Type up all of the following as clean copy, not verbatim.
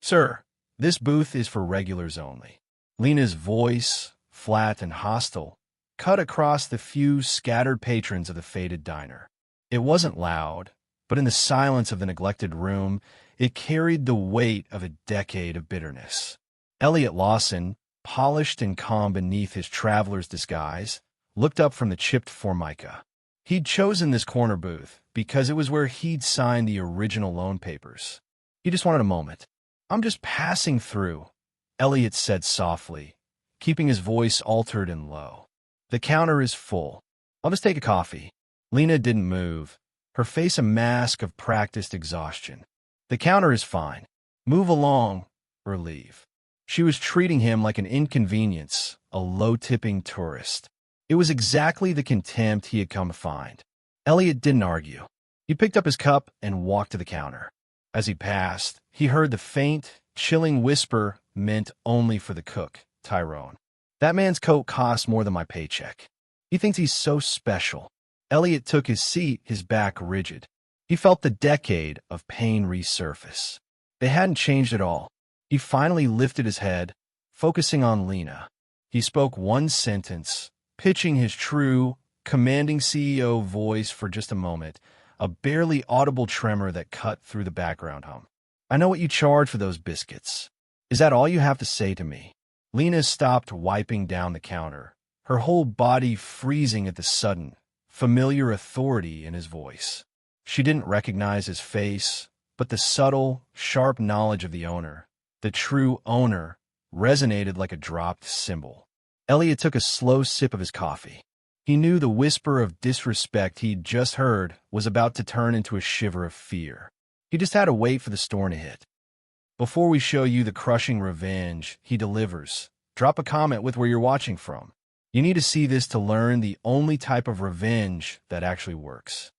"Sir, this booth is for regulars only." Lena's voice, flat and hostile, cut across the few scattered patrons of the faded diner. It wasn't loud, but in the silence of the neglected room, it carried the weight of a decade of bitterness. Elliot Lawson, polished and calm beneath his traveler's disguise, looked up from the chipped formica. He'd chosen this corner booth because it was where he'd signed the original loan papers. He just wanted a moment. "I'm just passing through," Elliot said softly, keeping his voice altered and low. "The counter is full. I'll just take a coffee." Lena didn't move, her face a mask of practiced exhaustion. "The counter is fine. Move along or leave." She was treating him like an inconvenience, a low-tipping tourist. It was exactly the contempt he had come to find. Elliot didn't argue. He picked up his cup and walked to the counter. As he passed, he heard the faint, chilling whisper meant only for the cook, Tyrone. "That man's coat costs more than my paycheck. He thinks he's so special." Elliot took his seat, his back rigid. He felt the decade of pain resurface. They hadn't changed at all. He finally lifted his head, focusing on Lena. He spoke one sentence, pitching his true, commanding CEO voice for just a moment, a barely audible tremor that cut through the background hum. "I know what you charge for those biscuits. Is that all you have to say to me?" Lena stopped wiping down the counter, her whole body freezing at the sudden, familiar authority in his voice. She didn't recognize his face, but the subtle, sharp knowledge of the owner, the true owner, resonated like a dropped cymbal. Elliot took a slow sip of his coffee. He knew the whisper of disrespect he'd just heard was about to turn into a shiver of fear. He just had to wait for the storm to hit. "Before we show you the crushing revenge he delivers, drop a comment with where you're watching from. You need to see this to learn the only type of revenge that actually works."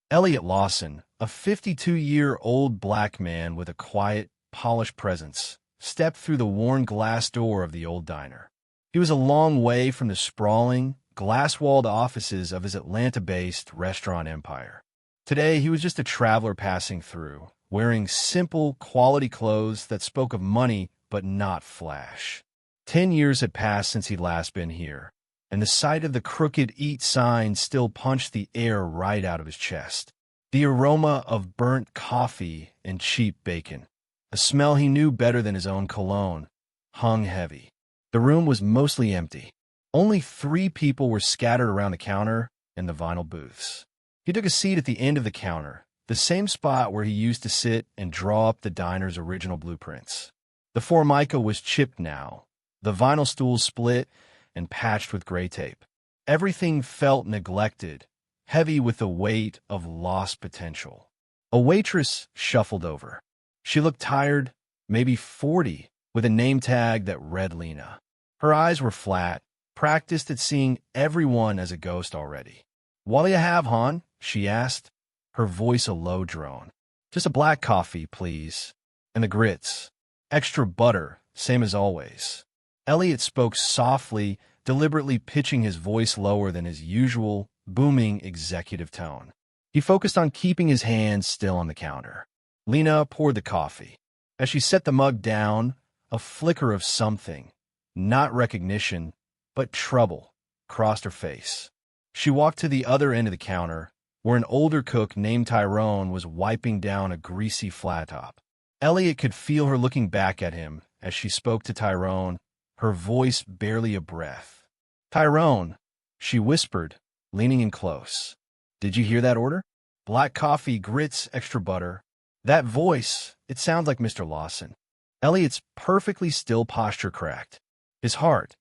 Elliot Lawson, a 52-year-old black man with a quiet, polished presence, stepped through the worn glass door of the old diner. He was a long way from the sprawling, glass-walled offices of his Atlanta-based restaurant empire. Today, he was just a traveler passing through, wearing simple, quality clothes that spoke of money but not flash. 10 years had passed since he'd last been here, and the sight of the crooked "Eat" sign still punched the air right out of his chest. The aroma of burnt coffee and cheap bacon, a smell he knew better than his own cologne, hung heavy. The room was mostly empty. Only 3 people were scattered around the counter and the vinyl booths. He took a seat at the end of the counter, the same spot where he used to sit and draw up the diner's original blueprints. The formica was chipped now, the vinyl stools split and patched with gray tape. Everything felt neglected, heavy with the weight of lost potential. A waitress shuffled over. She looked tired, maybe 40, with a name tag that read Lena. Her eyes were flat, practiced at seeing everyone as a ghost already. "What'll you have, hon?" she asked, her voice a low drone. "Just a black coffee, please. And the grits. Extra butter, same as always." Elliot spoke softly, deliberately pitching his voice lower than his usual, booming executive tone. He focused on keeping his hands still on the counter. Lena poured the coffee. As she set the mug down, a flicker of something, not recognition, but trouble, crossed her face. She walked to the other end of the counter, where an older cook named Tyrone was wiping down a greasy flat top. Elliot could feel her looking back at him as she spoke to Tyrone, her voice barely a breath. "Tyrone," she whispered, leaning in close. "Did you hear that order? Black coffee, grits, extra butter." That voice, it sounds like Mr. Lawson. Elliot's perfectly still posture cracked. His heart,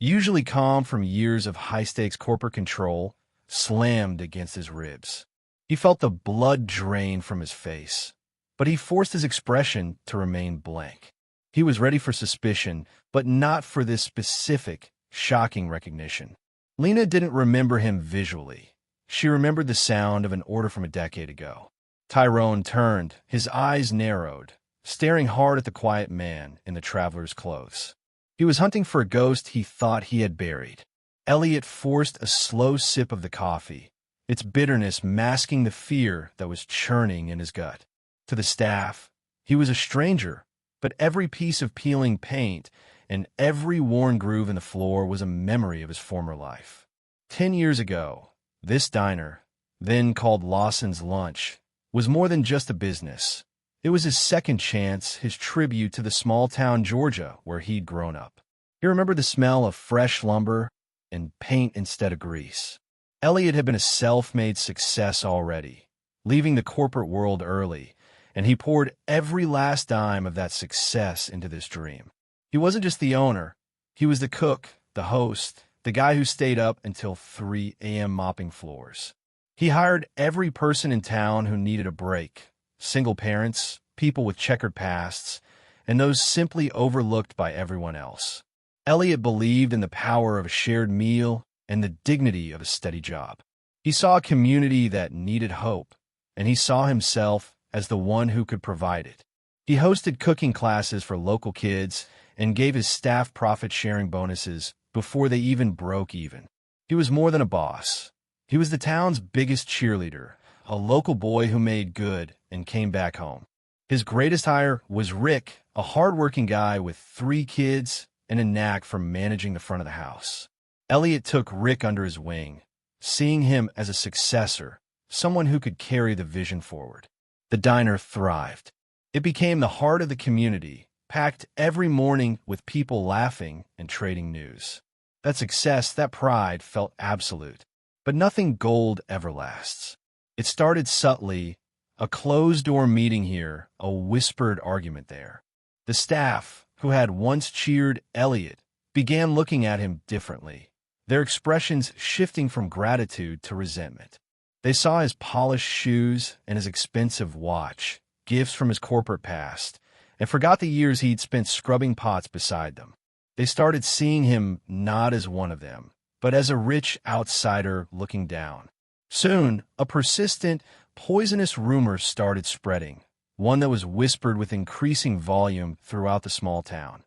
usually calm from years of high-stakes corporate control, slammed against his ribs. He felt the blood drain from his face, but he forced his expression to remain blank. He was ready for suspicion, but not for this specific, shocking recognition. Lena didn't remember him visually. She remembered the sound of an order from a decade ago. Tyrone turned, his eyes narrowed, staring hard at the quiet man in the traveler's clothes. He was hunting for a ghost he thought he had buried. Elliot forced a slow sip of the coffee, its bitterness masking the fear that was churning in his gut. To the staff, he was a stranger, but every piece of peeling paint and every worn groove in the floor was a memory of his former life. 10 years ago, this diner, then called Lawson's Lunch, was more than just a business. It was his second chance, his tribute to the small town Georgia where he'd grown up. He remembered the smell of fresh lumber and paint instead of grease. Elliot had been a self-made success already, leaving the corporate world early, and he poured every last dime of that success into this dream. He wasn't just the owner. He was the cook, the host, the guy who stayed up until 3 a.m. mopping floors. He hired every person in town who needed a break, single parents, people with checkered pasts, and those simply overlooked by everyone else. Elliot believed in the power of a shared meal and the dignity of a steady job. He saw a community that needed hope, and he saw himself as the one who could provide it. He hosted cooking classes for local kids and gave his staff profit-sharing bonuses before they even broke even. He was more than a boss. He was the town's biggest cheerleader, a local boy who made good and came back home. His greatest hire was Rick, a hard-working guy with 3 kids and a knack for managing the front of the house. Elliot took Rick under his wing, seeing him as a successor, someone who could carry the vision forward. The diner thrived. It became the heart of the community, packed every morning with people laughing and trading news. That success, that pride, felt absolute. But nothing gold ever lasts. It started subtly, a closed-door meeting here, a whispered argument there. The staff, who had once cheered Elliot, began looking at him differently, their expressions shifting from gratitude to resentment. They saw his polished shoes and his expensive watch, gifts from his corporate past, and forgot the years he'd spent scrubbing pots beside them. They started seeing him not as one of them, but as a rich outsider looking down. Soon, a persistent, poisonous rumor started spreading, one that was whispered with increasing volume throughout the small town.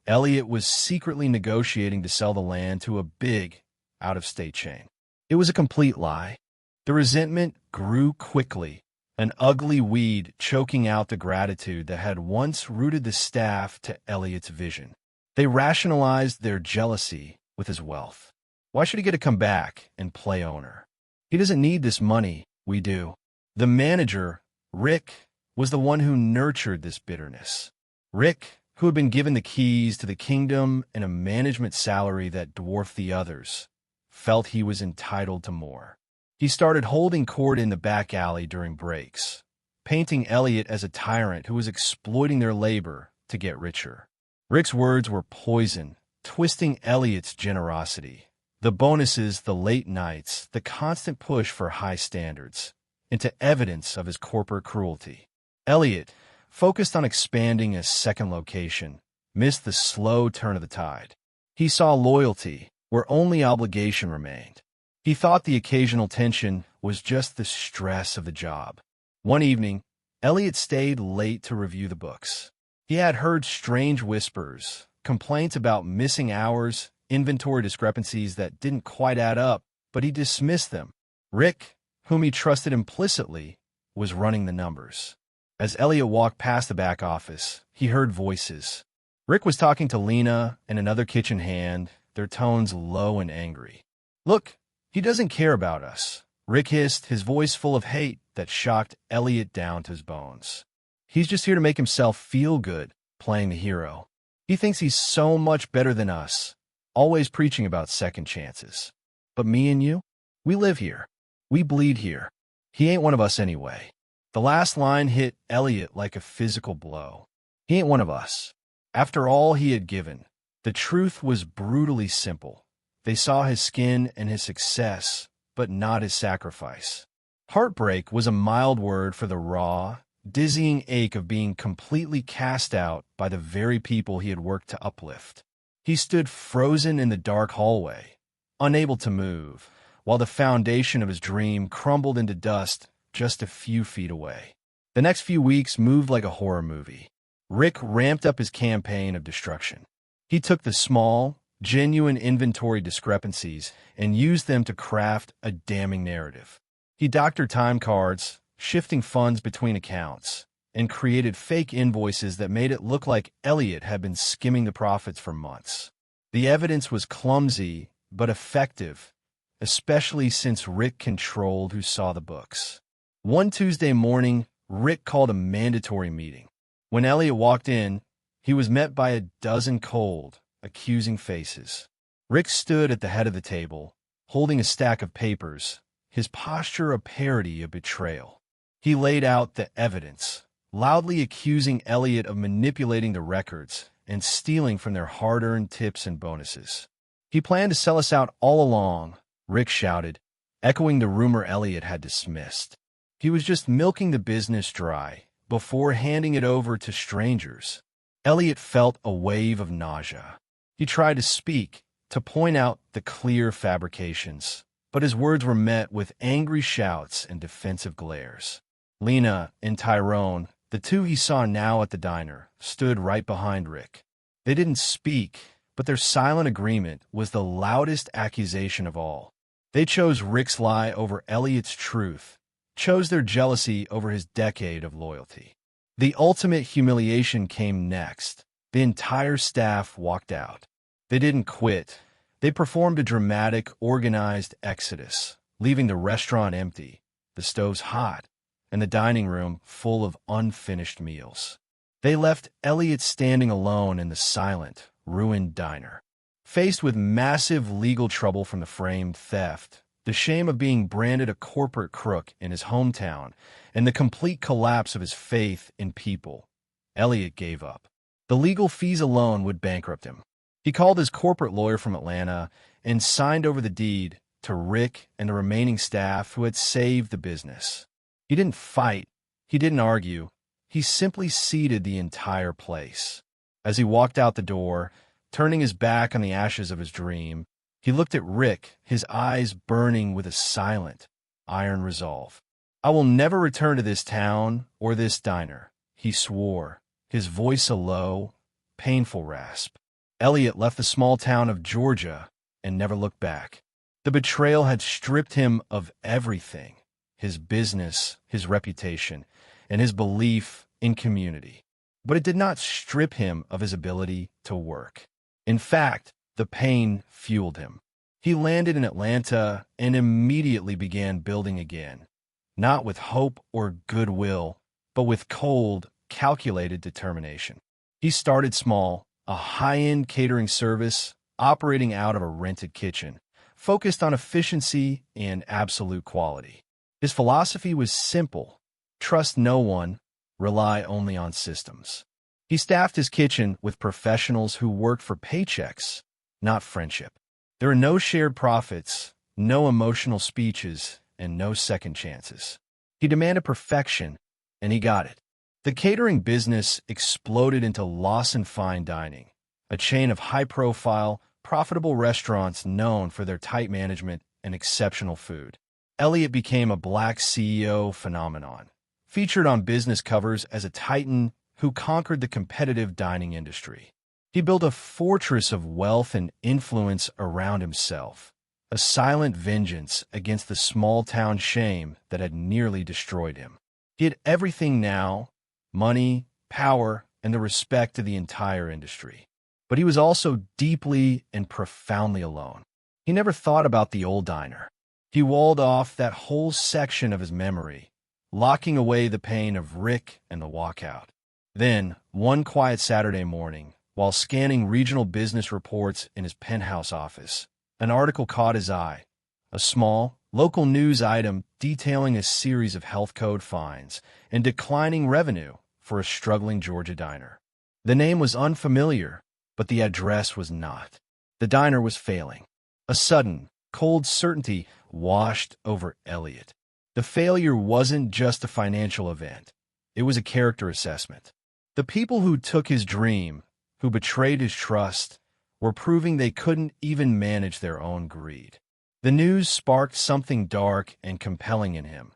Elliot was secretly negotiating to sell the land to a big, out-of-state chain. It was a complete lie. The resentment grew quickly, an ugly weed choking out the gratitude that had once rooted the staff to Elliot's vision. They rationalized their jealousy with his wealth. Why should he get to come back and play owner? He doesn't need this money, we do. The manager, Rick, was the one who nurtured this bitterness. Rick, who had been given the keys to the kingdom and a management salary that dwarfed the others, felt he was entitled to more. He started holding court in the back alley during breaks, painting Elliot as a tyrant who was exploiting their labor to get richer. Rick's words were poison, twisting Elliot's generosity. The bonuses, the late nights, the constant push for high standards, into evidence of his corporate cruelty. Elliot, focused on expanding a second location, missed the slow turn of the tide. He saw loyalty where only obligation remained. He thought the occasional tension was just the stress of the job. One evening, Elliot stayed late to review the books. He had heard strange whispers, complaints about missing hours, inventory discrepancies that didn't quite add up, but he dismissed them. Rick, whom he trusted implicitly, was running the numbers. As Elliot walked past the back office, he heard voices. Rick was talking to Lena and another kitchen hand, their tones low and angry. "Look, he doesn't care about us," Rick hissed, his voice full of hate that shocked Elliot down to his bones. "He's just here to make himself feel good, playing the hero. He thinks he's so much better than us, always preaching about second chances. But me and you, we live here. We bleed here. He ain't one of us anyway." The last line hit Elliot like a physical blow. He ain't one of us. After all he had given, the truth was brutally simple. They saw his skin and his success, but not his sacrifice. Heartbreak was a mild word for the raw, dizzying ache of being completely cast out by the very people he had worked to uplift. He stood frozen in the dark hallway, unable to move, while the foundation of his dream crumbled into dust just a few feet away. The next few weeks moved like a horror movie. Rick ramped up his campaign of destruction. He took the small, genuine inventory discrepancies and used them to craft a damning narrative. He doctored time cards, shifting funds between accounts, and created fake invoices that made it look like Elliot had been skimming the profits for months. The evidence was clumsy but effective, especially since Rick controlled who saw the books. One Tuesday morning, Rick called a mandatory meeting. When Elliot walked in, he was met by a dozen cold, accusing faces. Rick stood at the head of the table, holding a stack of papers, his posture a parody of betrayal. He laid out the evidence, loudly accusing Elliot of manipulating the records and stealing from their hard-earned tips and bonuses. "He planned to sell us out all along," Rick shouted, echoing the rumor Elliot had dismissed. "He was just milking the business dry before handing it over to strangers." Elliot felt a wave of nausea. He tried to speak, to point out the clear fabrications, but his words were met with angry shouts and defensive glares. Lena and Tyrone, the two he saw now at the diner, stood right behind Rick. They didn't speak, but their silent agreement was the loudest accusation of all. They chose Rick's lie over Elliot's truth, chose their jealousy over his decade of loyalty. The ultimate humiliation came next. The entire staff walked out. They didn't quit. They performed a dramatic, organized exodus, leaving the restaurant empty, the stoves hot, and the dining room full of unfinished meals. They left Elliot standing alone in the silent, ruined diner. Faced with massive legal trouble from the framed theft, the shame of being branded a corporate crook in his hometown, and the complete collapse of his faith in people, Elliot gave up. The legal fees alone would bankrupt him. He called his corporate lawyer from Atlanta and signed over the deed to Rick and the remaining staff who had saved the business. He didn't fight. He didn't argue. He simply ceded the entire place. As he walked out the door, turning his back on the ashes of his dream, he looked at Rick, his eyes burning with a silent, iron resolve. "I will never return to this town or this diner," he swore, his voice a low, painful rasp. Elliot left the small town of Georgia and never looked back. The betrayal had stripped him of everything: his business, his reputation, and his belief in community. But it did not strip him of his ability to work. In fact, the pain fueled him. He landed in Atlanta and immediately began building again, not with hope or goodwill, but with cold, calculated determination. He started small, a high-end catering service operating out of a rented kitchen, focused on efficiency and absolute quality. His philosophy was simple: trust no one, rely only on systems. He staffed his kitchen with professionals who worked for paychecks, not friendship. There were no shared profits, no emotional speeches, and no second chances. He demanded perfection, and he got it. The catering business exploded into Lawson Fine Dining, a chain of high-profile, profitable restaurants known for their tight management and exceptional food. Elliot became a black CEO phenomenon, featured on business covers as a titan who conquered the competitive dining industry. He built a fortress of wealth and influence around himself, a silent vengeance against the small-town shame that had nearly destroyed him. He had everything now: money, power, and the respect of the entire industry. But he was also deeply and profoundly alone. He never thought about the old diner. He walled off that whole section of his memory, locking away the pain of Rick and the walkout. Then, one quiet Saturday morning, while scanning regional business reports in his penthouse office, an article caught his eye. A small, local news item detailing a series of health code fines and declining revenue for a struggling Georgia diner. The name was unfamiliar, but the address was not. The diner was failing. A sudden, cold certainty washed over Elliot. The failure wasn't just a financial event. It was a character assessment. The people who took his dream, who betrayed his trust, were proving they couldn't even manage their own greed. The news sparked something dark and compelling in him.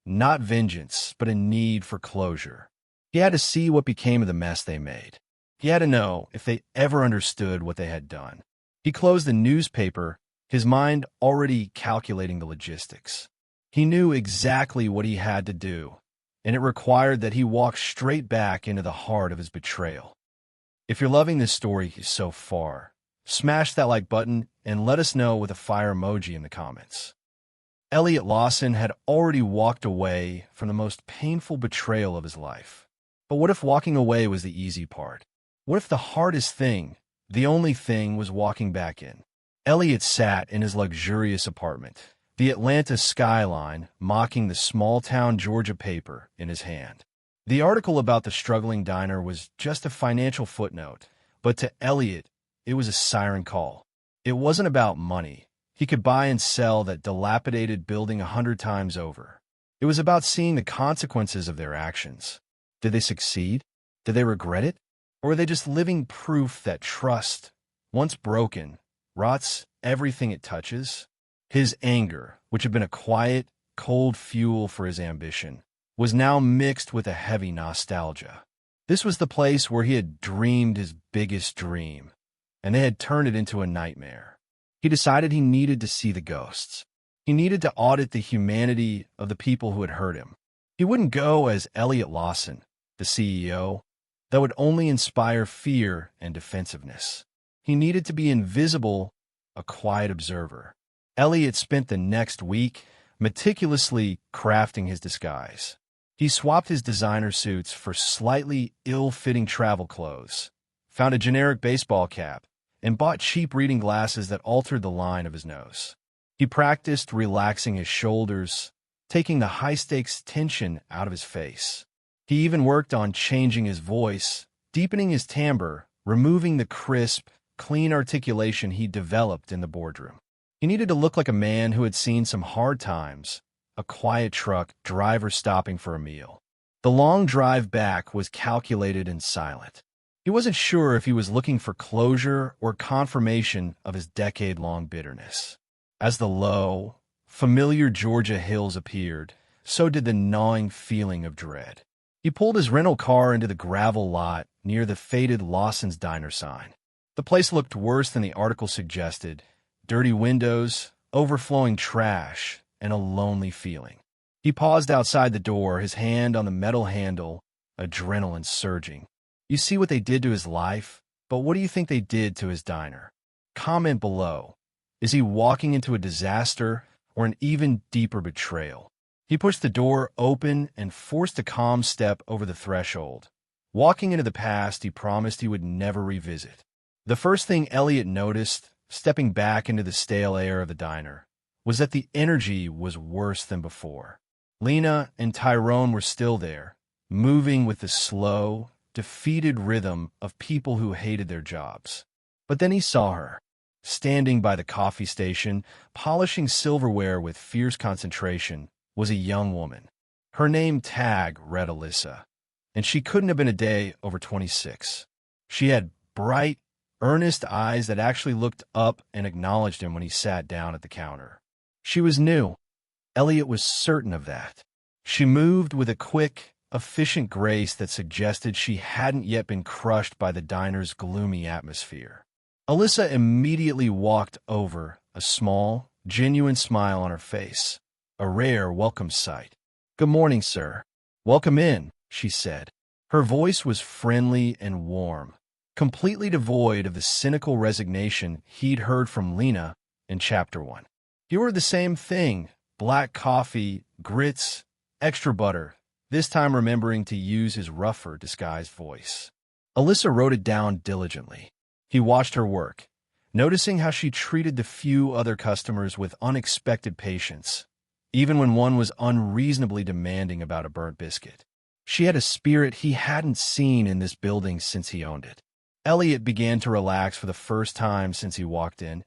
Not vengeance, but a need for closure. He had to see what became of the mess they made. He had to know if they ever understood what they had done. He closed the newspaper, his mind already calculating the logistics. He knew exactly what he had to do, and it required that he walk straight back into the heart of his betrayal. If you're loving this story so far, smash that like button and let us know with a fire emoji in the comments. Elliot Lawson had already walked away from the most painful betrayal of his life. But what if walking away was the easy part? What if the hardest thing, the only thing, was walking back in? Elliot sat in his luxurious apartment, the Atlanta skyline mocking the small-town Georgia paper in his hand. The article about the struggling diner was just a financial footnote, but to Elliot, it was a siren call. It wasn't about money. He could buy and sell that dilapidated building 100 times over. It was about seeing the consequences of their actions. Did they succeed? Did they regret it? Or were they just living proof that trust, once broken, rots everything it touches? His anger, which had been a quiet, cold fuel for his ambition, was now mixed with a heavy nostalgia. This was the place where he had dreamed his biggest dream, and they had turned it into a nightmare. He decided he needed to see the ghosts. He needed to audit the humanity of the people who had hurt him. He wouldn't go as Elliot Lawson, the CEO. That would only inspire fear and defensiveness. He needed to be invisible, a quiet observer. Elliot spent the next week meticulously crafting his disguise. He swapped his designer suits for slightly ill-fitting travel clothes, found a generic baseball cap, and bought cheap reading glasses that altered the line of his nose. He practiced relaxing his shoulders, taking the high-stakes tension out of his face. He even worked on changing his voice, deepening his timbre, removing the crisp, clean articulation he developed in the boardroom. He needed to look like a man who had seen some hard times, a quiet truck driver stopping for a meal. The long drive back was calculated and silent. He wasn't sure if he was looking for closure or confirmation of his decade-long bitterness. As the low, familiar Georgia hills appeared, so did the gnawing feeling of dread. He pulled his rental car into the gravel lot near the faded Lawson's Diner sign. The place looked worse than the article suggested. Dirty windows, overflowing trash, and a lonely feeling. He paused outside the door, his hand on the metal handle, adrenaline surging. You see what they did to his life, but what do you think they did to his diner? Comment below. Is he walking into a disaster or an even deeper betrayal? He pushed the door open and forced a calm step over the threshold. Walking into the past he promised he would never revisit. The first thing Elliot noticed, stepping back into the stale air of the diner, was that the energy was worse than before. Lena and Tyrone were still there, moving with the slow, defeated rhythm of people who hated their jobs. But then he saw her, standing by the coffee station, polishing silverware with fierce concentration, was a young woman. Her name tag read Alyssa, and she couldn't have been a day over 26. She had bright, earnest eyes that actually looked up and acknowledged him when he sat down at the counter. She was new. Elliot was certain of that. She moved with a quick, efficient grace that suggested she hadn't yet been crushed by the diner's gloomy atmosphere. Alyssa immediately walked over, a small, genuine smile on her face, a rare welcome sight. "Good morning, sir. Welcome in," she said. Her voice was friendly and warm, completely devoid of the cynical resignation he'd heard from Lena in Chapter 1. "You ordered the same thing, black coffee, grits, extra butter," this time remembering to use his rougher, disguised voice. Alyssa wrote it down diligently. He watched her work, noticing how she treated the few other customers with unexpected patience, even when one was unreasonably demanding about a burnt biscuit. She had a spirit he hadn't seen in this building since he owned it. Elliot began to relax for the first time since he walked in,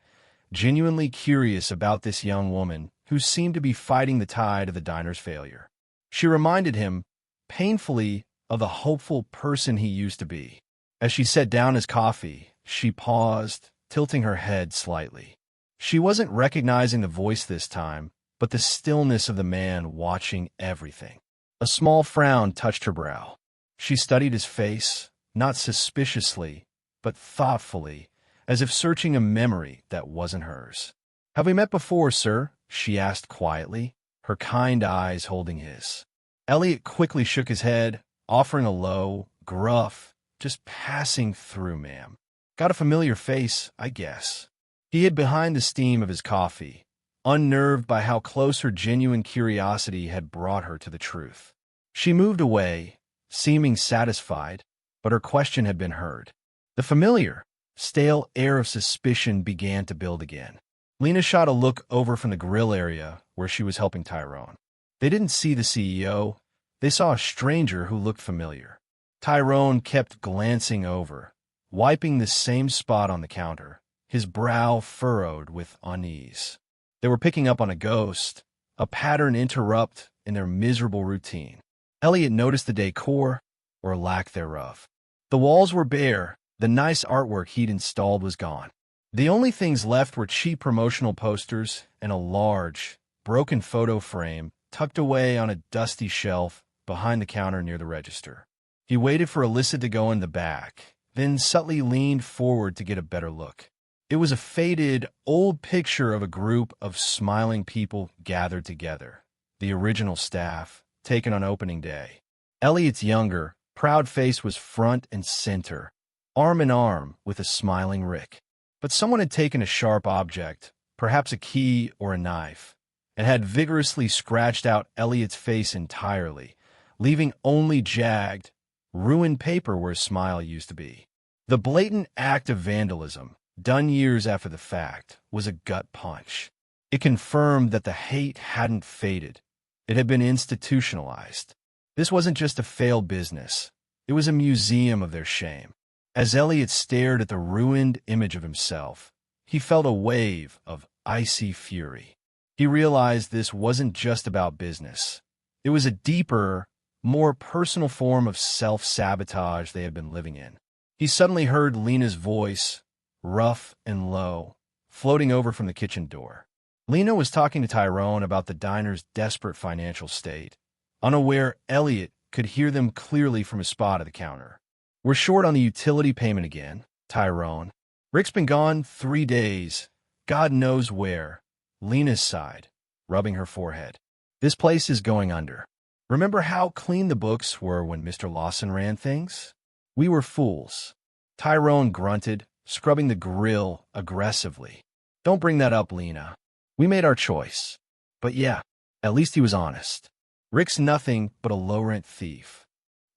genuinely curious about this young woman who seemed to be fighting the tide of the diner's failure. She reminded him, painfully, of the hopeful person he used to be. As she set down his coffee, she paused, tilting her head slightly. She wasn't recognizing the voice this time, but the stillness of the man watching everything. A small frown touched her brow. She studied his face, not suspiciously, but thoughtfully, as if searching a memory that wasn't hers. "Have we met before, sir?" she asked quietly, her kind eyes holding his. Elliot quickly shook his head, offering a low, gruff, "Just passing through, ma'am. Got a familiar face, I guess." He hid behind the steam of his coffee, unnerved by how close her genuine curiosity had brought her to the truth. She moved away, seeming satisfied, but her question had been heard. The familiar, stale air of suspicion began to build again. Lena shot a look over from the grill area where she was helping Tyrone. They didn't see the CEO. They saw a stranger who looked familiar. Tyrone kept glancing over, wiping the same spot on the counter, his brow furrowed with unease. They were picking up on a ghost, a pattern interrupt in their miserable routine. Elliot noticed the decor, or lack thereof. The walls were bare, the nice artwork he'd installed was gone. The only things left were cheap promotional posters and a large, broken photo frame tucked away on a dusty shelf behind the counter near the register. He waited for Alyssa to go in the back, then subtly leaned forward to get a better look. It was a faded, old picture of a group of smiling people gathered together, the original staff, taken on opening day. Elliot's younger, proud face was front and center, arm in arm with a smiling Rick. But someone had taken a sharp object, perhaps a key or a knife, and had vigorously scratched out Elliot's face entirely, leaving only jagged, ruined paper where a smile used to be. The blatant act of vandalism, done years after the fact, was a gut punch. It confirmed that the hate hadn't faded. It had been institutionalized. This wasn't just a failed business. It was a museum of their shame. As Elliot stared at the ruined image of himself, he felt a wave of icy fury. He realized this wasn't just about business. It was a deeper, more personal form of self-sabotage they had been living in. He suddenly heard Lena's voice, rough and low, floating over from the kitchen door. Lena was talking to Tyrone about the diner's desperate financial state. Unaware, Elliot could hear them clearly from his spot at the counter. "We're short on the utility payment again, Tyrone. Rick's been gone 3 days. God knows where." Lena sighed, rubbing her forehead. "This place is going under. Remember how clean the books were when Mr. Lawson ran things? We were fools." Tyrone grunted, scrubbing the grill aggressively. "Don't bring that up, Lena. We made our choice. But yeah, at least he was honest. Rick's nothing but a low-rent thief."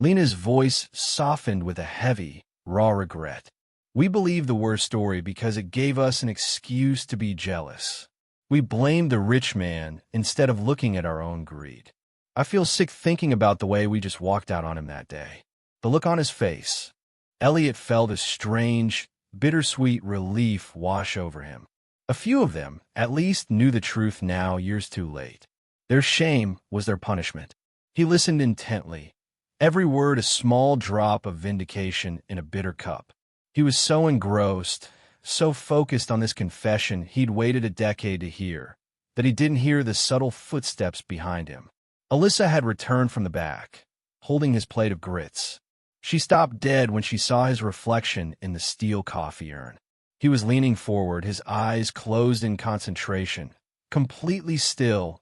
Lena's voice softened with a heavy, raw regret. "We believed the worst story because it gave us an excuse to be jealous. We blamed the rich man instead of looking at our own greed. I feel sick thinking about the way we just walked out on him that day." The look on his face. Elliot felt a strange, bittersweet relief wash over him. A few of them, at least, knew the truth now, years too late. Their shame was their punishment. He listened intently, every word a small drop of vindication in a bitter cup. He was so engrossed, so focused on this confession he'd waited a decade to hear, that he didn't hear the subtle footsteps behind him. Alyssa had returned from the back, holding his plate of grits. She stopped dead when she saw his reflection in the steel coffee urn. He was leaning forward, his eyes closed in concentration, completely still,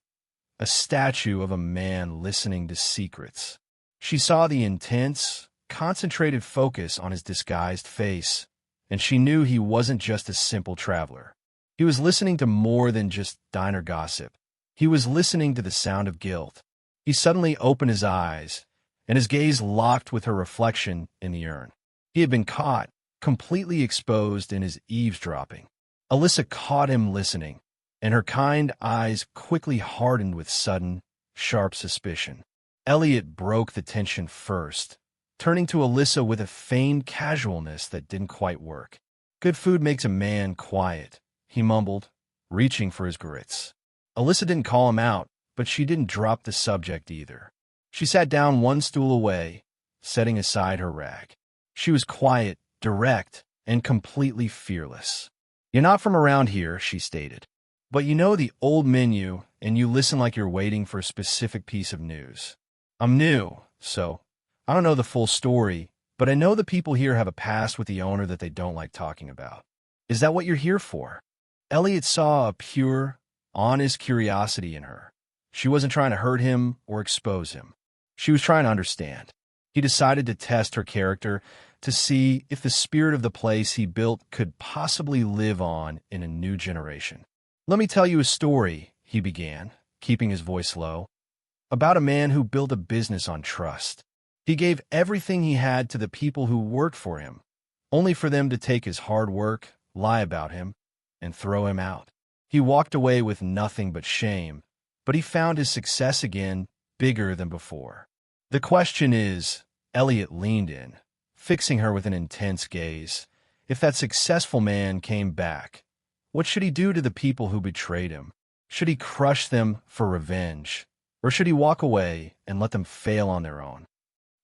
a statue of a man listening to secrets. She saw the intense, concentrated focus on his disguised face, and she knew he wasn't just a simple traveler. He was listening to more than just diner gossip. He was listening to the sound of guilt. He suddenly opened his eyes, and his gaze locked with her reflection in the urn. He had been caught, completely exposed in his eavesdropping. Alyssa caught him listening, and her kind eyes quickly hardened with sudden, sharp suspicion. Elliot broke the tension first, turning to Alyssa with a feigned casualness that didn't quite work. "Good food makes a man quiet," he mumbled, reaching for his grits. Alyssa didn't call him out, but she didn't drop the subject either. She sat down one stool away, setting aside her rag. She was quiet, direct, and completely fearless. "You're not from around here," she stated, "but you know the old menu, and you listen like you're waiting for a specific piece of news. I'm new, so I don't know the full story, but I know the people here have a past with the owner that they don't like talking about. Is that what you're here for?" Elliot saw a pure, honest curiosity in her. She wasn't trying to hurt him or expose him. She was trying to understand. He decided to test her character to see if the spirit of the place he built could possibly live on in a new generation. "Let me tell you a story," he began, keeping his voice low, "about a man who built a business on trust. He gave everything he had to the people who worked for him, only for them to take his hard work, lie about him, and throw him out. He walked away with nothing but shame, but he found his success again, bigger than before." "The question is," Elliot leaned in, fixing her with an intense gaze, "if that successful man came back, what should he do to the people who betrayed him? Should he crush them for revenge, or should he walk away and let them fail on their own?"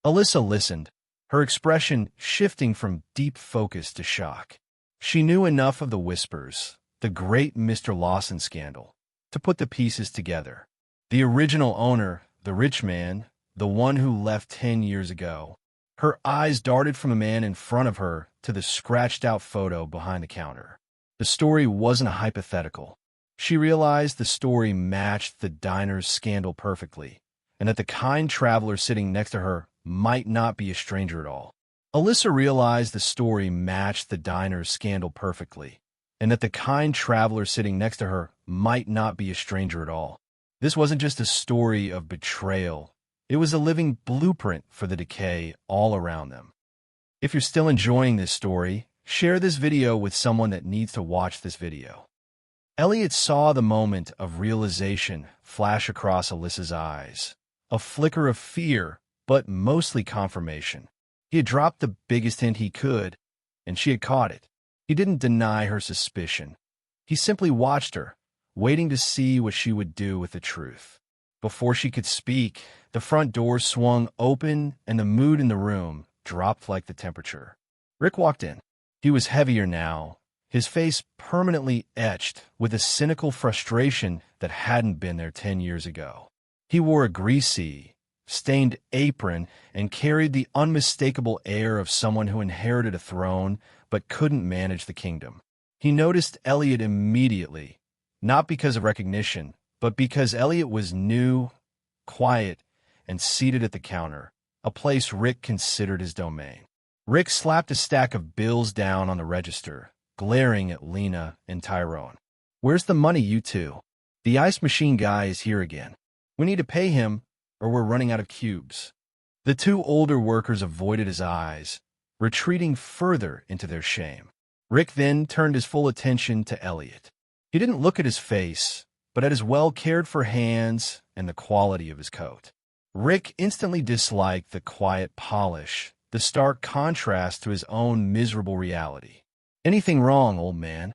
Alyssa listened, her expression shifting from deep focus to shock. She knew enough of the whispers, the great Mr. Lawson scandal, to put the pieces together. The original owner, the rich man, the one who left 10 years ago. Her eyes darted from the man in front of her to the scratched-out photo behind the counter. The story wasn't a hypothetical. She realized the story matched the diner's scandal perfectly, and that the kind traveler sitting next to her might not be a stranger at all. Alyssa realized the story matched the diner's scandal perfectly, and that the kind traveler sitting next to her might not be a stranger at all. This wasn't just a story of betrayal. It was a living blueprint for the decay all around them. If you're still enjoying this story, share this video with someone that needs to watch this video. Elliot saw the moment of realization flash across Alyssa's eyes. A flicker of fear, but mostly confirmation. He had dropped the biggest hint he could, and she had caught it. He didn't deny her suspicion. He simply watched her, waiting to see what she would do with the truth. Before she could speak, the front door swung open and the mood in the room dropped like the temperature. Rick walked in. He was heavier now, his face permanently etched with a cynical frustration that hadn't been there 10 years ago. He wore a greasy, stained apron and carried the unmistakable air of someone who inherited a throne but couldn't manage the kingdom. He noticed Elliot immediately, not because of recognition, but because Elliot was new, quiet, and seated at the counter, a place Rick considered his domain. Rick slapped a stack of bills down on the register, glaring at Lena and Tyrone. "Where's the money, you two? The ice machine guy is here again. We need to pay him, or we're running out of cubes." The two older workers avoided his eyes, retreating further into their shame. Rick then turned his full attention to Elliot. He didn't look at his face, but at his well-cared-for hands and the quality of his coat. Rick instantly disliked the quiet polish, the stark contrast to his own miserable reality. "Anything wrong, old man?"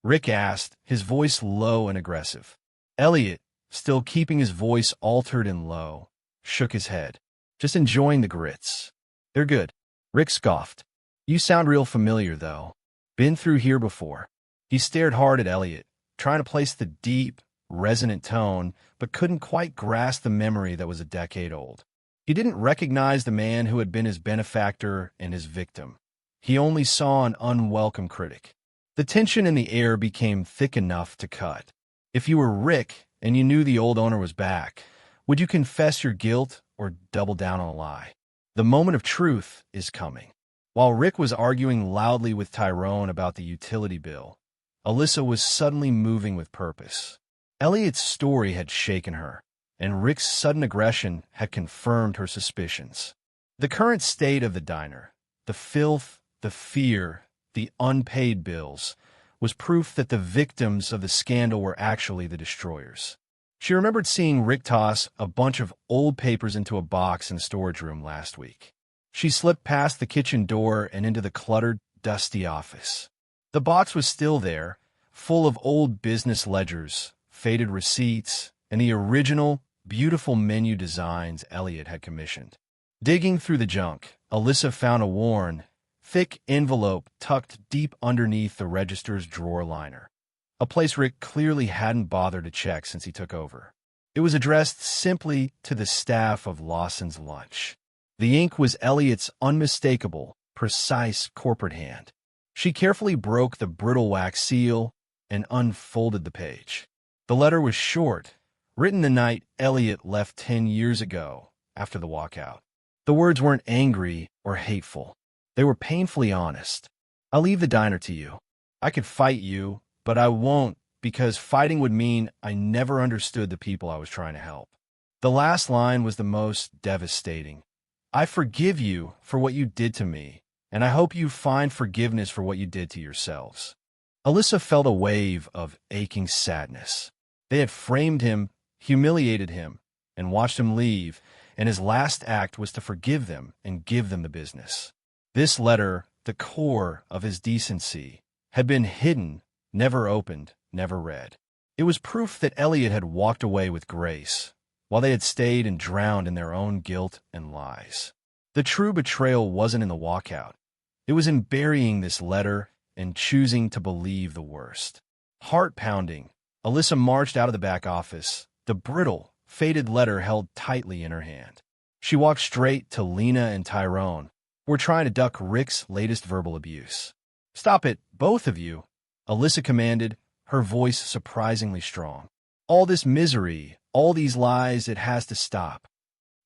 Rick asked, his voice low and aggressive. Elliot, still keeping his voice altered and low, shook his head. "Just enjoying the grits. They're good." Rick scoffed. "You sound real familiar, though. Been through here before." He stared hard at Elliot, trying to place the deep, resonant tone, but couldn't quite grasp the memory that was a decade old. He didn't recognize the man who had been his benefactor and his victim. He only saw an unwelcome critic. The tension in the air became thick enough to cut. If you were Rick and you knew the old owner was back, would you confess your guilt or double down on a lie? The moment of truth is coming. While Rick was arguing loudly with Tyrone about the utility bill, Alyssa was suddenly moving with purpose. Elliot's story had shaken her, and Rick's sudden aggression had confirmed her suspicions. The current state of the diner, the filth, the fear, the unpaid bills, was proof that the victims of the scandal were actually the destroyers. She remembered seeing Rick toss a bunch of old papers into a box in the storage room last week. She slipped past the kitchen door and into the cluttered, dusty office. The box was still there, full of old business ledgers, faded receipts, and the original, beautiful menu designs Elliot had commissioned. Digging through the junk, Alyssa found a worn, thick envelope tucked deep underneath the register's drawer liner, a place Rick clearly hadn't bothered to check since he took over. It was addressed simply to the staff of Lawson's Lunch. The ink was Elliot's unmistakable, precise corporate hand. She carefully broke the brittle wax seal and unfolded the page. The letter was short, written the night Elliot left 10 years ago, after the walkout. The words weren't angry or hateful. They were painfully honest. "I'll leave the diner to you. I could fight you, but I won't because fighting would mean I never understood the people I was trying to help." The last line was the most devastating. "I forgive you for what you did to me, and I hope you find forgiveness for what you did to yourselves." Alyssa felt a wave of aching sadness. They had framed him, humiliated him, and watched him leave, and his last act was to forgive them and give them the business. This letter, the core of his decency, had been hidden, never opened, never read. It was proof that Elliot had walked away with grace, while they had stayed and drowned in their own guilt and lies. The true betrayal wasn't in the walkout. It was in burying this letter and choosing to believe the worst. Heart-pounding, Alyssa marched out of the back office, the brittle, faded letter held tightly in her hand. She walked straight to Lena and Tyrone, who were trying to duck Rick's latest verbal abuse. "Stop it, both of you," Alyssa commanded, her voice surprisingly strong. "All this misery, all these lies, it has to stop."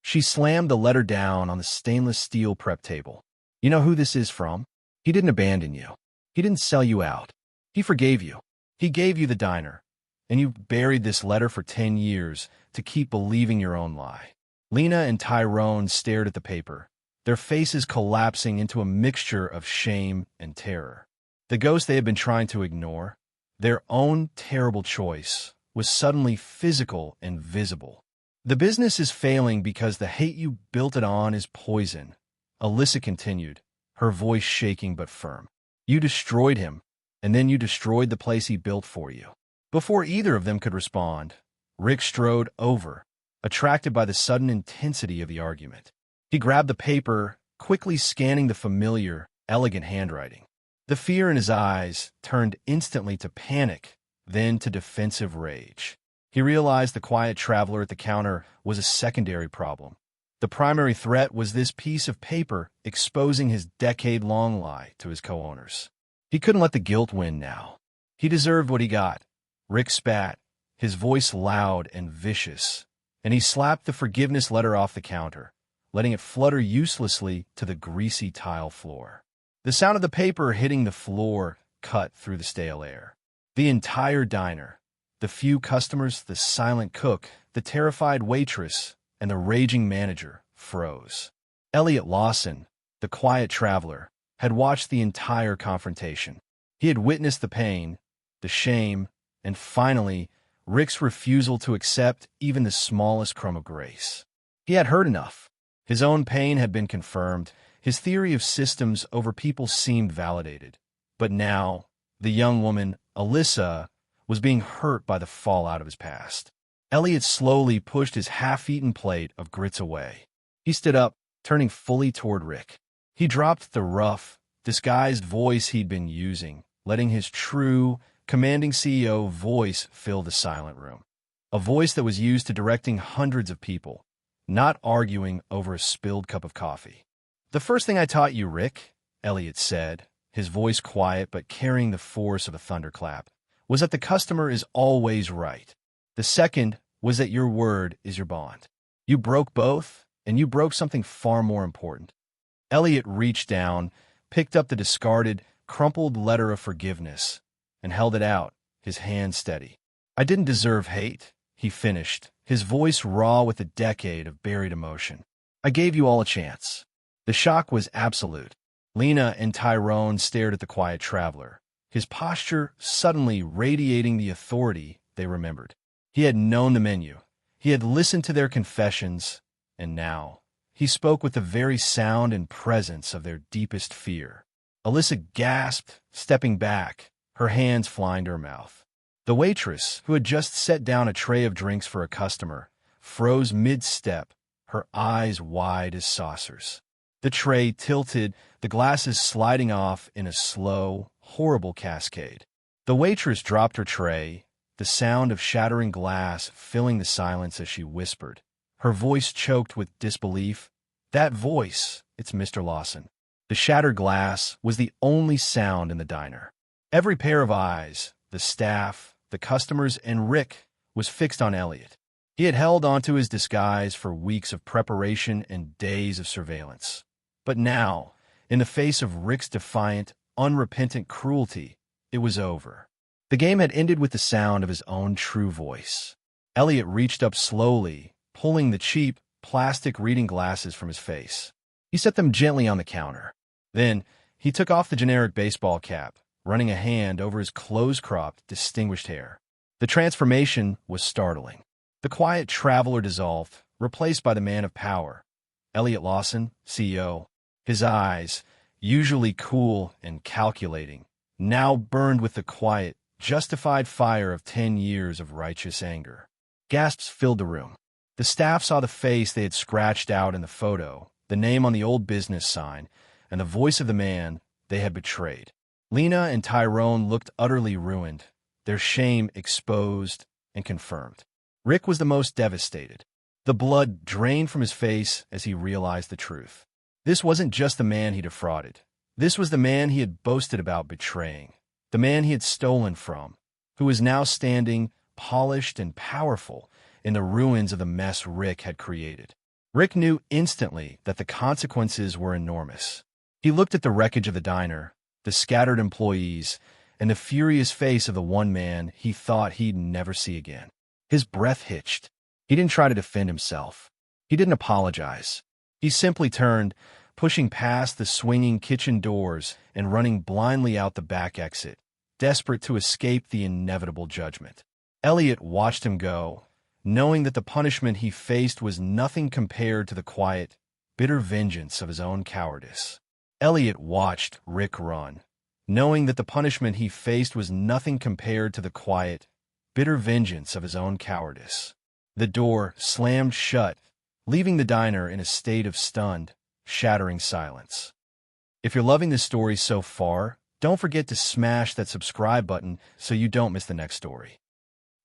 She slammed the letter down on the stainless steel prep table. "You know who this is from? He didn't abandon you. He didn't sell you out. He forgave you. He gave you the diner. And you buried this letter for 10 years to keep believing your own lie." Lena and Tyrone stared at the paper, their faces collapsing into a mixture of shame and terror. The ghost they had been trying to ignore, their own terrible choice, was suddenly physical and visible. "The business is failing because the hate you built it on is poison," Alyssa continued, her voice shaking but firm. "You destroyed him, and then you destroyed the place he built for you." Before either of them could respond, Rick strode over, attracted by the sudden intensity of the argument. He grabbed the paper, quickly scanning the familiar, elegant handwriting. The fear in his eyes turned instantly to panic, then to defensive rage. He realized the quiet traveler at the counter was a secondary problem. The primary threat was this piece of paper exposing his decade-long lie to his co-owners. He couldn't let the guilt win now. He deserved what he got. Rick spat, his voice loud and vicious, and he slapped the forgiveness letter off the counter, letting it flutter uselessly to the greasy tile floor. The sound of the paper hitting the floor cut through the stale air. The entire diner, the few customers, the silent cook, the terrified waitress, and the raging manager, froze. Elliot Lawson, the quiet traveler, had watched the entire confrontation. He had witnessed the pain, the shame, and finally, Rick's refusal to accept even the smallest crumb of grace. He had heard enough. His own pain had been confirmed. His theory of systems over people seemed validated. But now, the young woman, Alyssa, was being hurt by the fallout of his past. Elliot slowly pushed his half-eaten plate of grits away. He stood up, turning fully toward Rick. He dropped the rough, disguised voice he'd been using, letting his true, commanding CEO voice fill the silent room. A voice that was used to directing hundreds of people, not arguing over a spilled cup of coffee. "The first thing I taught you, Rick," Elliot said, his voice quiet but carrying the force of a thunderclap, "was that the customer is always right. The second was that your word is your bond. You broke both, and you broke something far more important." Elliot reached down, picked up the discarded, crumpled letter of forgiveness, and held it out, his hand steady. "I didn't deserve hate," he finished, his voice raw with a decade of buried emotion. "I gave you all a chance." The shock was absolute. Lena and Tyrone stared at the quiet traveler, his posture suddenly radiating the authority they remembered. He had known the menu. He had listened to their confessions, and now he spoke with the very sound and presence of their deepest fear. Alyssa gasped, stepping back, her hands flying to her mouth. The waitress, who had just set down a tray of drinks for a customer, froze mid-step, her eyes wide as saucers. The tray tilted, the glasses sliding off in a slow, horrible cascade. The waitress dropped her tray, the sound of shattering glass filling the silence as she whispered, her voice choked with disbelief. "That voice, it's Mr. Lawson." The shattered glass was the only sound in the diner. Every pair of eyes, the staff, the customers, and Rick, was fixed on Elliot. He had held onto his disguise for weeks of preparation and days of surveillance. But now, in the face of Rick's defiant, unrepentant cruelty, it was over. The game had ended with the sound of his own true voice. Elliot reached up slowly, pulling the cheap, plastic reading glasses from his face. He set them gently on the counter. Then, he took off the generic baseball cap, running a hand over his close-cropped, distinguished hair. The transformation was startling. The quiet traveler dissolved, replaced by the man of power. Elliot Lawson, CEO. His eyes, usually cool and calculating, now burned with the quiet, justified fire of 10 years of righteous anger. Gasps filled the room. The staff saw the face they had scratched out in the photo, the name on the old business sign, and the voice of the man they had betrayed. Lena and Tyrone looked utterly ruined, their shame exposed and confirmed. Rick was the most devastated. The blood drained from his face as he realized the truth. This wasn't just the man he defrauded. This was the man he had boasted about betraying, the man he had stolen from, who was now standing, polished and powerful, in the ruins of the mess Rick had created. Rick knew instantly that the consequences were enormous. He looked at the wreckage of the diner, the scattered employees, and the furious face of the one man he thought he'd never see again. His breath hitched. He didn't try to defend himself. He didn't apologize. He simply turned, pushing past the swinging kitchen doors and running blindly out the back exit, desperate to escape the inevitable judgment. Elliot watched him go, knowing that the punishment he faced was nothing compared to the quiet, bitter vengeance of his own cowardice. Elliot watched Rick run, knowing that the punishment he faced was nothing compared to the quiet, bitter vengeance of his own cowardice. The door slammed shut, leaving the diner in a state of stunned, shattering silence. If you're loving this story so far, don't forget to smash that subscribe button so you don't miss the next story.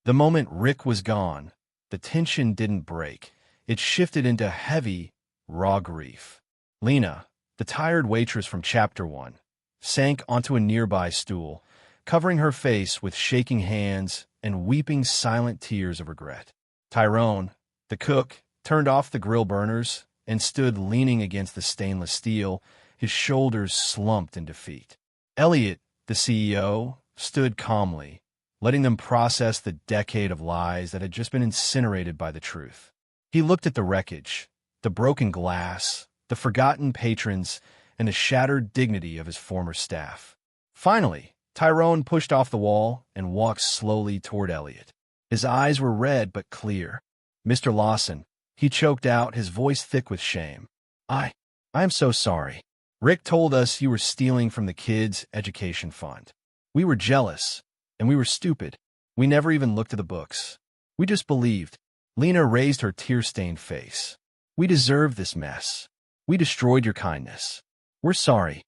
The moment Rick was gone, the tension didn't break. It shifted into heavy, raw grief. Lena, the tired waitress from Chapter 1, sank onto a nearby stool, covering her face with shaking hands and weeping silent tears of regret. Tyrone, the cook, turned off the grill burners and stood leaning against the stainless steel, his shoulders slumped in defeat. Elliot, the CEO, stood calmly, letting them process the decade of lies that had just been incinerated by the truth. He looked at the wreckage, the broken glass, the forgotten patrons, and the shattered dignity of his former staff. Finally, Tyrone pushed off the wall and walked slowly toward Elliot. His eyes were red but clear. "Mr. Lawson," he choked out, his voice thick with shame. I am so sorry. Rick told us you were stealing from the kids' education fund. We were jealous, and we were stupid. We never even looked at the books. We just believed." Lena raised her tear-stained face. "We deserved this mess. We destroyed your kindness. We're sorry."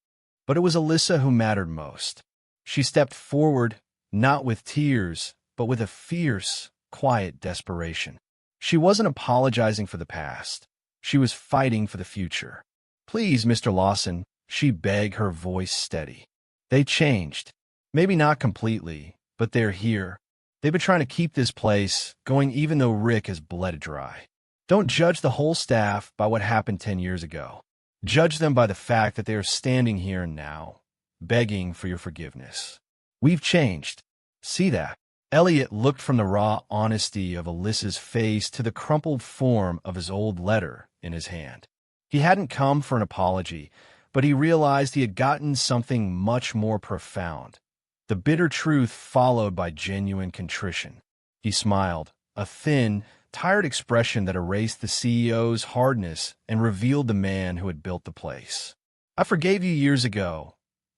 But it was Alyssa who mattered most. She stepped forward, not with tears, but with a fierce, quiet desperation. She wasn't apologizing for the past. She was fighting for the future. "Please, Mr. Lawson," she begged, her voice steady. "They changed. Maybe not completely, but they're here. They've been trying to keep this place going even though Rick has bled it dry. Don't judge the whole staff by what happened 10 years ago. Judge them by the fact that they are standing here now, begging for your forgiveness. We've changed. See that?" Elliot looked from the raw honesty of Alyssa's face to the crumpled form of his old letter in his hand. He hadn't come for an apology, but he realized he had gotten something much more profound. The bitter truth followed by genuine contrition. He smiled, a thin, tired expression that erased the CEO's hardness and revealed the man who had built the place. "I forgave you years ago,"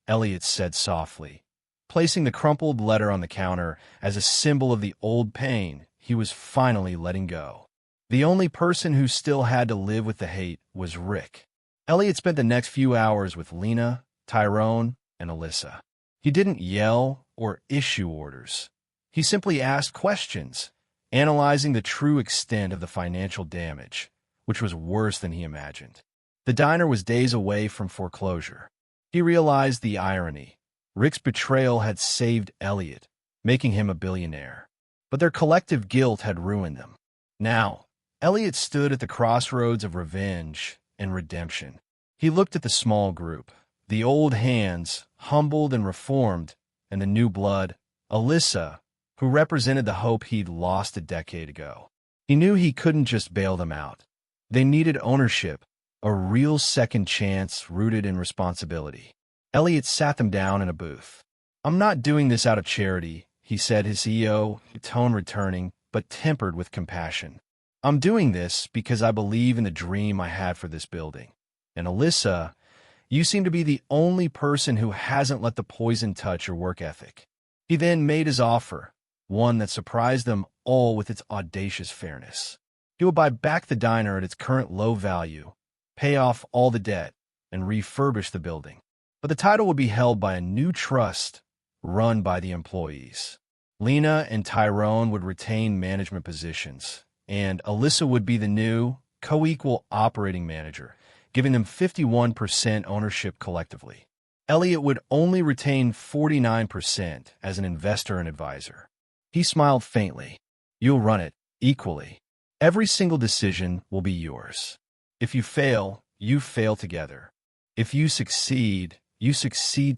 Elliot said softly, placing the crumpled letter on the counter as a symbol of the old pain he was finally letting go. The only person who still had to live with the hate was Rick. Elliot spent the next few hours with Lena, Tyrone, and Alyssa. He didn't yell or issue orders. He simply asked questions, analyzing the true extent of the financial damage, which was worse than he imagined. The diner was days away from foreclosure. He realized the irony. Rick's betrayal had saved Elliot, making him a billionaire. But their collective guilt had ruined them. Now, Elliot stood at the crossroads of revenge and redemption. He looked at the small group, the old hands, humbled and reformed, and the new blood, Alyssa, who represented the hope he'd lost a decade ago. He knew he couldn't just bail them out. They needed ownership, a real second chance rooted in responsibility. Elliot sat them down in a booth. "I'm not doing this out of charity," he said, his CEO tone returning, but tempered with compassion. "I'm doing this because I believe in the dream I had for this building. And Alyssa, you seem to be the only person who hasn't let the poison touch your work ethic." He then made his offer, one that surprised them all with its audacious fairness. He would buy back the diner at its current low value, pay off all the debt, and refurbish the building. But the title would be held by a new trust run by the employees. Lena and Tyrone would retain management positions, and Alyssa would be the new, co-equal operating manager, giving them 51% ownership collectively. Elliot would only retain 49% as an investor and advisor. He smiled faintly. "You'll run it equally. Every single decision will be yours. If you fail together. If you succeed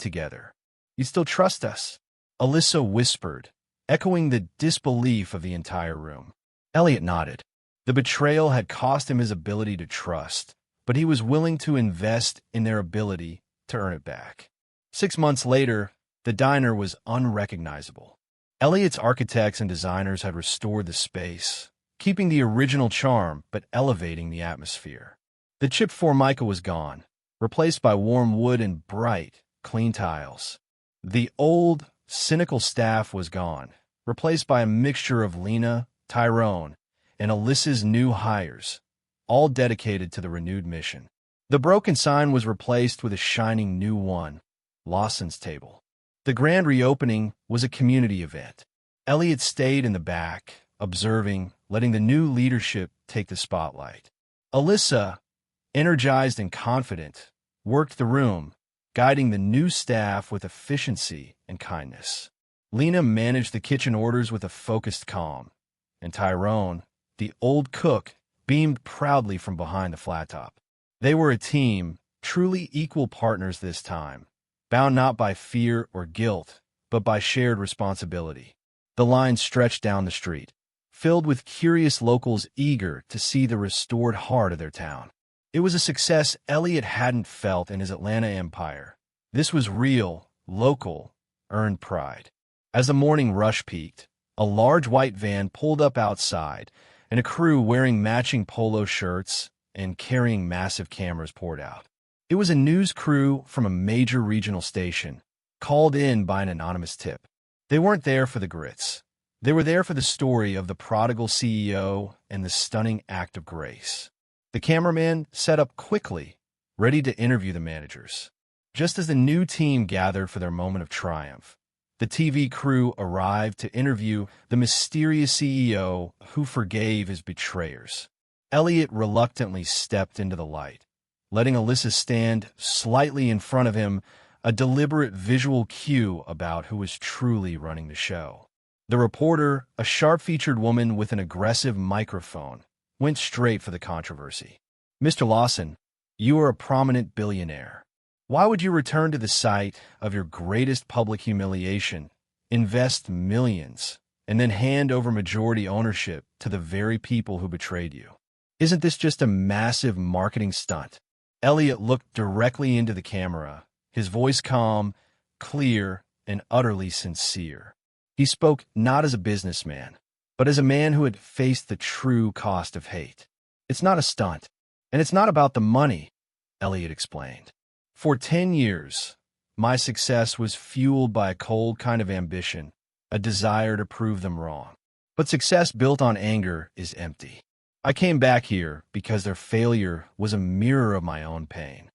together. You still trust us?" Alyssa whispered, echoing the disbelief of the entire room. Elliot nodded. The betrayal had cost him his ability to trust, but he was willing to invest in their ability to earn it back. 6 months later, the diner was unrecognizable. Elliot's architects and designers had restored the space, keeping the original charm but elevating the atmosphere. The chipped formica was gone, replaced by warm wood and bright, clean tiles. The old, cynical staff was gone, replaced by a mixture of Lena, Tyrone, and Alyssa's new hires, all dedicated to the renewed mission. The broken sign was replaced with a shining new one, Lawson's Table. The grand reopening was a community event. Elliot stayed in the back, observing, letting the new leadership take the spotlight. Alyssa, energized and confident, worked the room, guiding the new staff with efficiency and kindness. Lena managed the kitchen orders with a focused calm, and Tyrone, the old cook, beamed proudly from behind the flat top. They were a team, truly equal partners this time, bound not by fear or guilt, but by shared responsibility. The line stretched down the street, filled with curious locals eager to see the restored heart of their town. It was a success Elliot hadn't felt in his Atlanta empire. This was real, local, earned pride. As the morning rush peaked, a large white van pulled up outside, and a crew wearing matching polo shirts and carrying massive cameras poured out. It was a news crew from a major regional station, called in by an anonymous tip. They weren't there for the grits. They were there for the story of the prodigal CEO and the stunning act of grace. The cameraman set up quickly, ready to interview the managers. Just as the new team gathered for their moment of triumph, the TV crew arrived to interview the mysterious CEO who forgave his betrayers. Elliot reluctantly stepped into the light, letting Alyssa stand slightly in front of him, a deliberate visual cue about who was truly running the show. The reporter, a sharp-featured woman with an aggressive microphone, went straight for the controversy. "Mr. Lawson, you are a prominent billionaire. Why would you return to the site of your greatest public humiliation, invest millions, and then hand over majority ownership to the very people who betrayed you? Isn't this just a massive marketing stunt?" Elliot looked directly into the camera, his voice calm, clear, and utterly sincere. He spoke not as a businessman, but as a man who had faced the true cost of hate. "It's not a stunt, and it's not about the money," Elliot explained. "For 10 years, my success was fueled by a cold kind of ambition, a desire to prove them wrong. But success built on anger is empty. I came back here because their failure was a mirror of my own pain."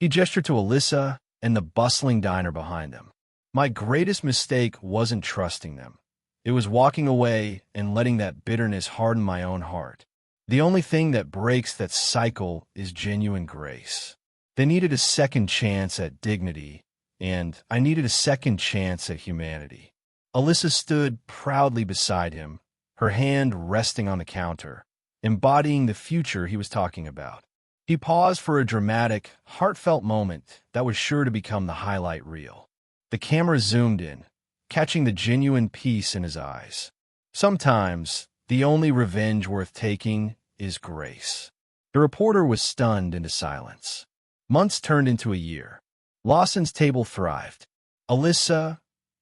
He gestured to Alyssa and the bustling diner behind them. "My greatest mistake wasn't trusting them. It was walking away and letting that bitterness harden my own heart. The only thing that breaks that cycle is genuine grace. They needed a second chance at dignity, and I needed a second chance at humanity." Alyssa stood proudly beside him, her hand resting on the counter, embodying the future he was talking about. He paused for a dramatic, heartfelt moment that was sure to become the highlight reel. The camera zoomed in, catching the genuine peace in his eyes. Sometimes, the only revenge worth taking is grace. The reporter was stunned into silence. Months turned into a year. Lawson's table thrived. Alyssa,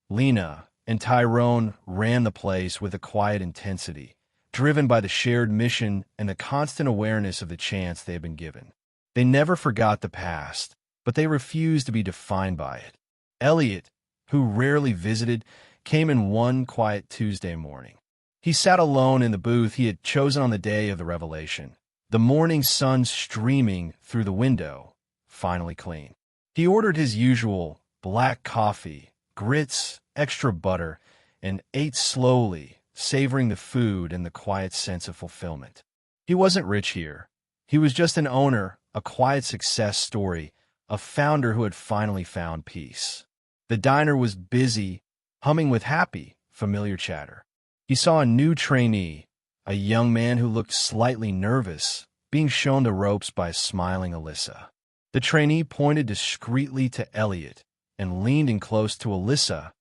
Lena, and Tyrone ran the place with a quiet intensity, driven by the shared mission and the constant awareness of the chance they had been given. They never forgot the past, but they refused to be defined by it. Elliot, who rarely visited, came in one quiet Tuesday morning. He sat alone in the booth he had chosen on the day of the revelation, the morning sun streaming through the window, finally clean. He ordered his usual black coffee, grits, extra butter, and ate slowly, savoring the food and the quiet sense of fulfillment. He wasn't rich here. He was just an owner, a quiet success story, a founder who had finally found peace. The diner was busy, humming with happy, familiar chatter. He saw a new trainee, a young man who looked slightly nervous, being shown the ropes by a smiling Alyssa. The trainee pointed discreetly to Elliot and leaned in close to Alyssa,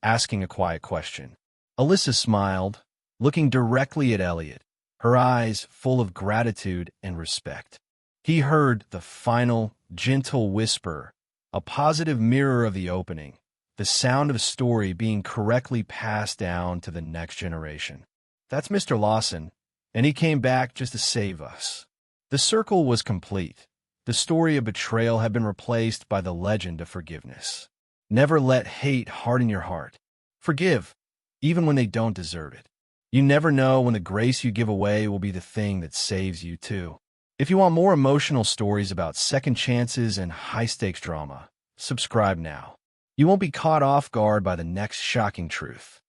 asking a quiet question. Alyssa smiled, looking directly at Elliot, her eyes full of gratitude and respect. He heard the final, gentle whisper, a positive mirror of the opening, the sound of a story being correctly passed down to the next generation. That's Mr. Lawson, and he came back just to save us. The circle was complete. The story of betrayal had been replaced by the legend of forgiveness. Never let hate harden your heart. Forgive, even when they don't deserve it. You never know when the grace you give away will be the thing that saves you, too. If you want more emotional stories about second chances and high-stakes drama, subscribe now. You won't be caught off guard by the next shocking truth.